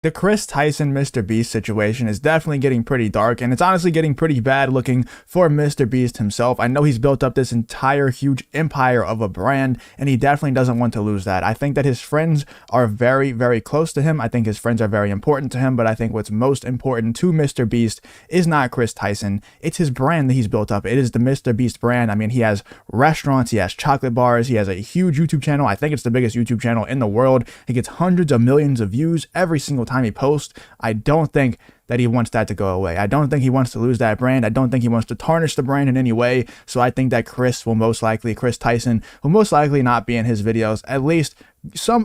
The Chris Tyson MrBeast situation is definitely getting pretty dark, and it's honestly getting pretty bad looking for MrBeast himself. I know he's built up this entire huge empire of a brand, and he definitely doesn't want to lose that. I think that his friends are very, very close to him. I think his friends are very important to him, but I think what's most important to MrBeast is not Chris Tyson. It's his brand that he's built up. It is the MrBeast brand. I mean, he has restaurants, he has chocolate bars, he has a huge YouTube channel. I think it's the biggest YouTube channel in the world. He gets hundreds of millions of views every single time he posts. I don't think that he wants that to go away. I don't think he wants to lose that brand. I don't think he wants to tarnish the brand in any way. So I think that Chris Tyson will most likely not be in his videos, at least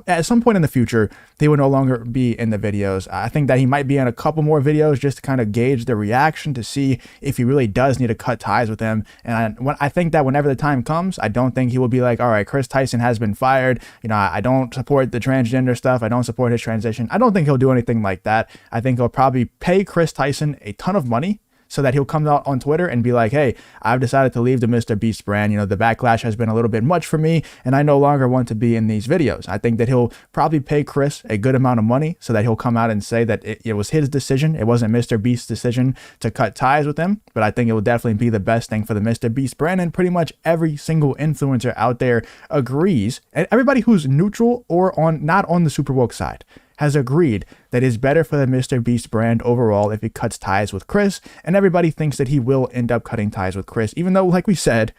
at some point in the future. He will no longer be in the videos. I think that he might be in a couple more videos just to kind of gauge the reaction to see if he really does need to cut ties with them. And I think that whenever the time comes, I don't think he will be like, all right, Chris Tyson has been fired. You know, I don't support the transgender stuff. I don't support his transition. I don't think he'll do anything like that. I think he'll probably pay Chris Tyson a ton of money so that he'll come out on Twitter and be like, hey, I've decided to leave the MrBeast brand. You know, the backlash has been a little bit much for me, and I no longer want to be in these videos. I think that he'll probably pay Chris a good amount of money so that he'll come out and say that it was his decision. It wasn't MrBeast's decision to cut ties with him, but I think it will definitely be the best thing for the MrBeast brand, and pretty much every single influencer out there agrees, and everybody who's neutral or not on the super woke side has agreed that it's better for the MrBeast brand overall if he cuts ties with Chris, and everybody thinks that he will end up cutting ties with Chris, even though, like we said,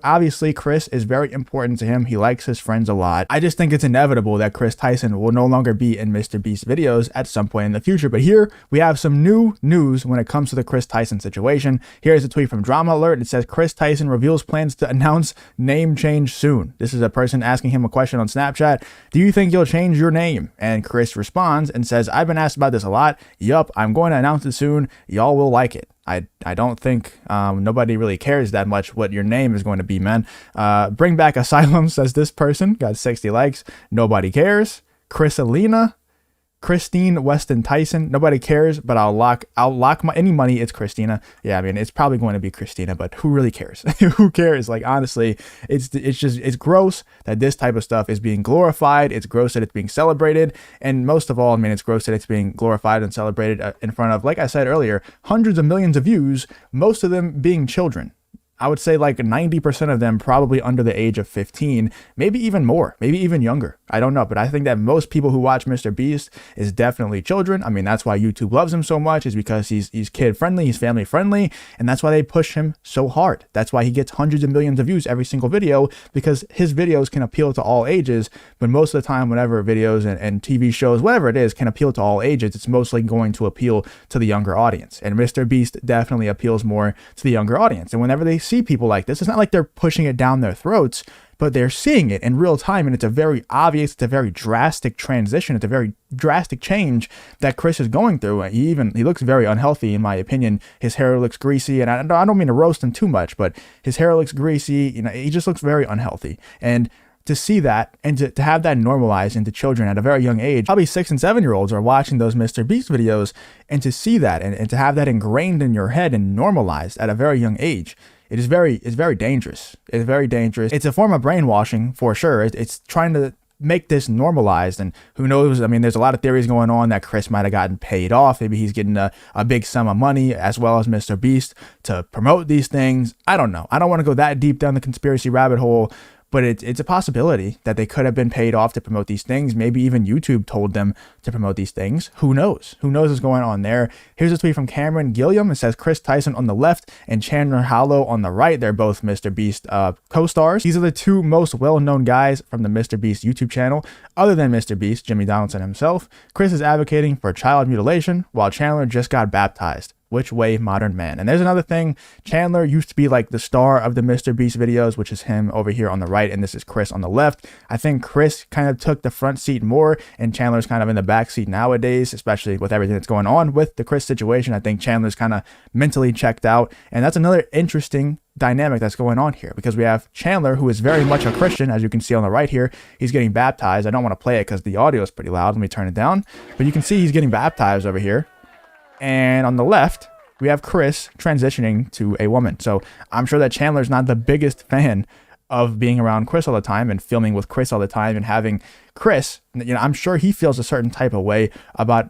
obviously Chris is very important to him. He likes his friends a lot. I just think it's inevitable that Chris Tyson will no longer be in MrBeast videos at some point in the future. But here we have some new news when it comes to the Chris Tyson situation. Here's a tweet from Drama Alert. It says Chris Tyson reveals plans to announce name change soon. This is a person asking him a question on Snapchat. Do you think you'll change your name? And Chris responds and says, I've been asked about this a lot. Yup, I'm going to announce it soon. Y'all will like it. I don't think nobody really cares that much what your name is going to be, man. Bring back Asylum, says this person. Got 60 likes. Nobody cares. Christine Weston Tyson. Nobody cares, but I'll lock any money. It's Christina. Yeah, I mean, it's probably going to be Christina, but who really cares? Who cares? Like, honestly, it's gross that this type of stuff is being glorified. It's gross that it's being celebrated. And most of all, I mean, it's gross that it's being glorified and celebrated in front of, like I said earlier, hundreds of millions of views, most of them being children. I would say like 90% of them probably under the age of 15, maybe even more, maybe even younger. I don't know, but I think that most people who watch MrBeast is definitely children. I mean, that's why YouTube loves him so much, is because he's kid friendly, he's family friendly, and that's why they push him so hard. That's why he gets hundreds of millions of views every single video, because his videos can appeal to all ages. But most of the time, whenever videos and TV shows, whatever it is, can appeal to all ages, it's mostly going to appeal to the younger audience. And MrBeast definitely appeals more to the younger audience. And whenever they see people like this, it's not like they're pushing it down their throats, but they're seeing it in real time, and it's a very obvious, it's a very drastic transition, it's a very drastic change that Chris is going through. He looks very unhealthy, in my opinion. His hair looks greasy, and I don't mean to roast him too much, but his hair looks greasy. You know, he just looks very unhealthy. And to see that and to have that normalized into children at a very young age, probably 6 and 7 year olds are watching those MrBeast videos, and to see that and to have that ingrained in your head and normalized at a very young age, it's very dangerous. It's very dangerous. It's a form of brainwashing for sure. It's trying to make this normalized, and who knows? I mean, there's a lot of theories going on that Chris might have gotten paid off. Maybe he's getting a big sum of money, as well as MrBeast, to promote these things. I don't know. I don't want to go that deep down the conspiracy rabbit hole, but it's a possibility that they could have been paid off to promote these things. Maybe even YouTube told them to promote these things. Who knows? Who knows what's going on there? Here's a tweet from Cameron Gilliam. It says Chris Tyson on the left and Chandler Hollow on the right. They're both MrBeast co-stars. These are the two most well-known guys from the MrBeast YouTube channel. Other than MrBeast, Jimmy Donaldson himself, Chris is advocating for child mutilation, while Chandler just got baptized. Which way, modern man? And there's another thing. Chandler used to be like the star of the MrBeast videos, which is him over here on the right, and this is Chris on the left. I think Chris kind of took the front seat more, and Chandler's kind of in the back seat nowadays, especially with everything that's going on with the Chris situation. I think Chandler's kind of mentally checked out, and that's another interesting dynamic that's going on here, because we have Chandler, who is very much a Christian, as you can see on the right here. He's getting baptized. I don't want to play it because the audio is pretty loud. Let me turn it down. But you can see he's getting baptized over here. And on the left, we have Chris transitioning to a woman. So I'm sure that Chandler's not the biggest fan of being around Chris all the time and filming with Chris all the time and having Chris, I'm sure he feels a certain type of way about,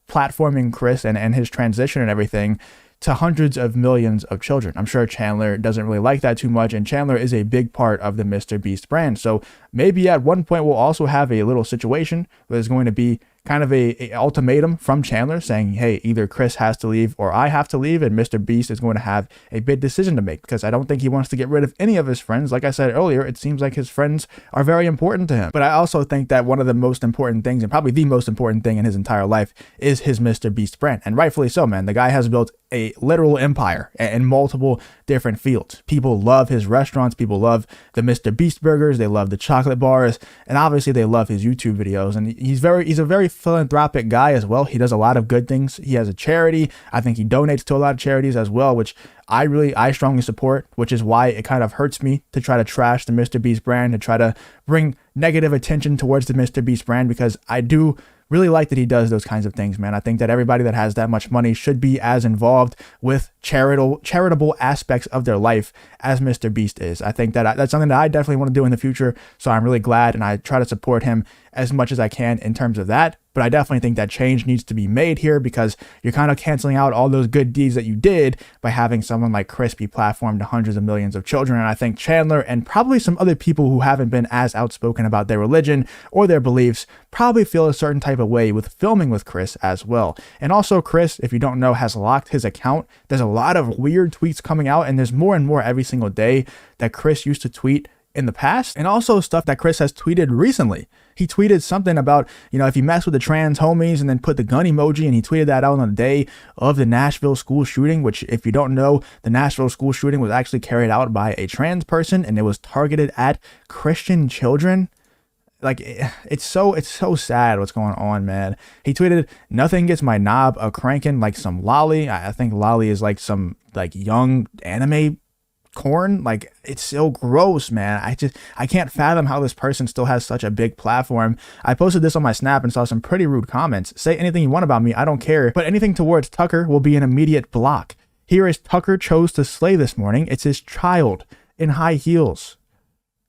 platforming Chris and his transition and everything to hundreds of millions of children. I'm sure Chandler doesn't really like that too much, and Chandler is a big part of the MrBeast brand. So maybe at one point we'll also have a little situation where there's going to be kind of a ultimatum from Chandler saying, hey, either Chris has to leave or I have to leave, and MrBeast is going to have a big decision to make, because I don't think he wants to get rid of any of his friends. Like I said earlier, it seems like his friends are very important to him. But I also think that one of the most important things, and probably the most important thing in his entire life, is his MrBeast brand. And rightfully so, man. The guy has built a literal empire in multiple different fields. People love his restaurants. People love the MrBeast burgers. They love the chocolate bars. And obviously they love his YouTube videos. And he's a very philanthropic guy as well. He does a lot of good things. He has a charity. I think he donates to a lot of charities as well, which I strongly support, which is why it kind of hurts me to try to trash the MrBeast brand, to try to bring negative attention towards the MrBeast brand, because I do really like that he does those kinds of things, man. I think that everybody that has that much money should be as involved with charitable aspects of their life as MrBeast is. I think that that's something that I definitely want to do in the future. So I'm really glad, and I try to support him as much as I can in terms of that. But I definitely think that change needs to be made here, because you're kind of canceling out all those good deeds that you did by having someone like Chris be platformed to hundreds of millions of children. And I think Chandler and probably some other people who haven't been as outspoken about their religion or their beliefs probably feel a certain type of way with filming with Chris as well. And also, Chris, if you don't know, has locked his account. There's a lot of weird tweets coming out, and there's more and more every single day that Chris used to tweet in the past, and also stuff that Chris has tweeted recently. He tweeted something about, if you mess with the trans homies, and then put the gun emoji, and he tweeted that out on the day of the Nashville school shooting, which, if you don't know, the Nashville school shooting was actually carried out by a trans person, and it was targeted at Christian children. Like, it's so sad what's going on, man. He tweeted, "Nothing gets my knob a cranking like some lolly." I think lolly is like some young anime corn. Like, it's so gross, man. I can't fathom how this person still has such a big platform. I posted this on my Snap and saw some pretty rude comments. Say anything you want about me, I don't care, but anything towards Tucker will be an immediate block. Here is Tucker chose to slay this morning. It's his child in high heels.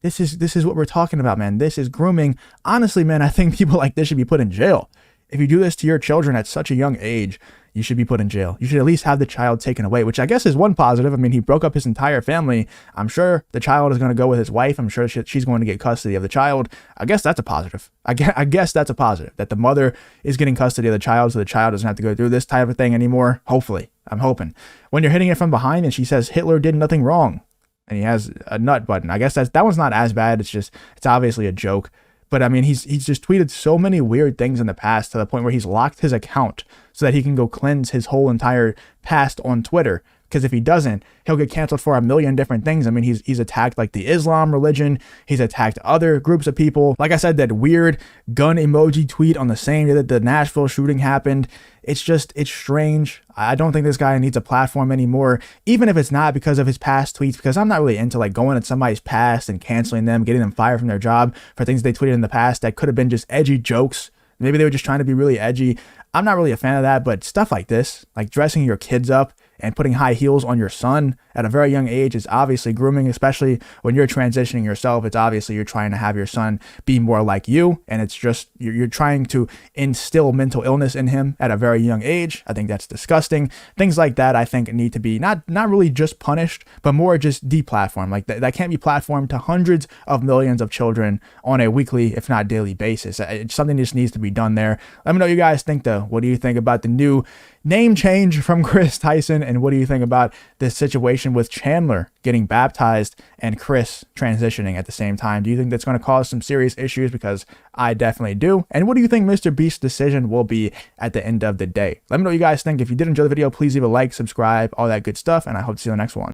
This is what we're talking about, man. This is grooming. Honestly, man, I think people like this should be put in jail. If you do this to your children at such a young age, you should be put in jail. You should at least have the child taken away, which I guess is one positive. I mean, he broke up his entire family. I'm sure the child is going to go with his wife. I'm sure she's going to get custody of the child. I guess that's a positive. I guess that's a positive, that the mother is getting custody of the child, so the child doesn't have to go through this type of thing anymore. Hopefully. I'm hoping. When you're hitting it from behind and she says Hitler did nothing wrong, and he has a nut button, I guess that one's not as bad. It's obviously a joke. But I mean, he's just tweeted so many weird things in the past, to the point where he's locked his account so that he can go cleanse his whole entire past on Twitter. Because if he doesn't, he'll get canceled for a million different things. I mean, he's attacked like the Islam religion. He's attacked other groups of people. Like I said, that weird gun emoji tweet on the same day that the Nashville shooting happened. It's strange. I don't think this guy needs a platform anymore, even if it's not because of his past tweets, because I'm not really into going at somebody's past and canceling them, getting them fired from their job for things they tweeted in the past that could have been just edgy jokes. Maybe they were just trying to be really edgy. I'm not really a fan of that, but stuff like this, like dressing your kids up and putting high heels on your son at a very young age, is obviously grooming, especially when you're transitioning yourself. It's obviously you're trying to have your son be more like you, and it's just you're trying to instill mental illness in him at a very young age. I think that's disgusting. Things like that, I think, need to be not really just punished, but more just deplatformed. Like that can't be platformed to hundreds of millions of children on a weekly, if not daily basis. It's something that just needs to be done there. Let me know what you guys think, though. What do you think about the new name change from Chris Tyson, and what do you think about this situation with Chandler getting baptized and Chris transitioning at the same time? Do you think that's going to cause some serious issues? Because I definitely do. And what do you think MrBeast's decision will be at the end of the day? Let me know what you guys think. If you did enjoy the video, please leave a like, subscribe, all that good stuff, and I hope to see you in the next one.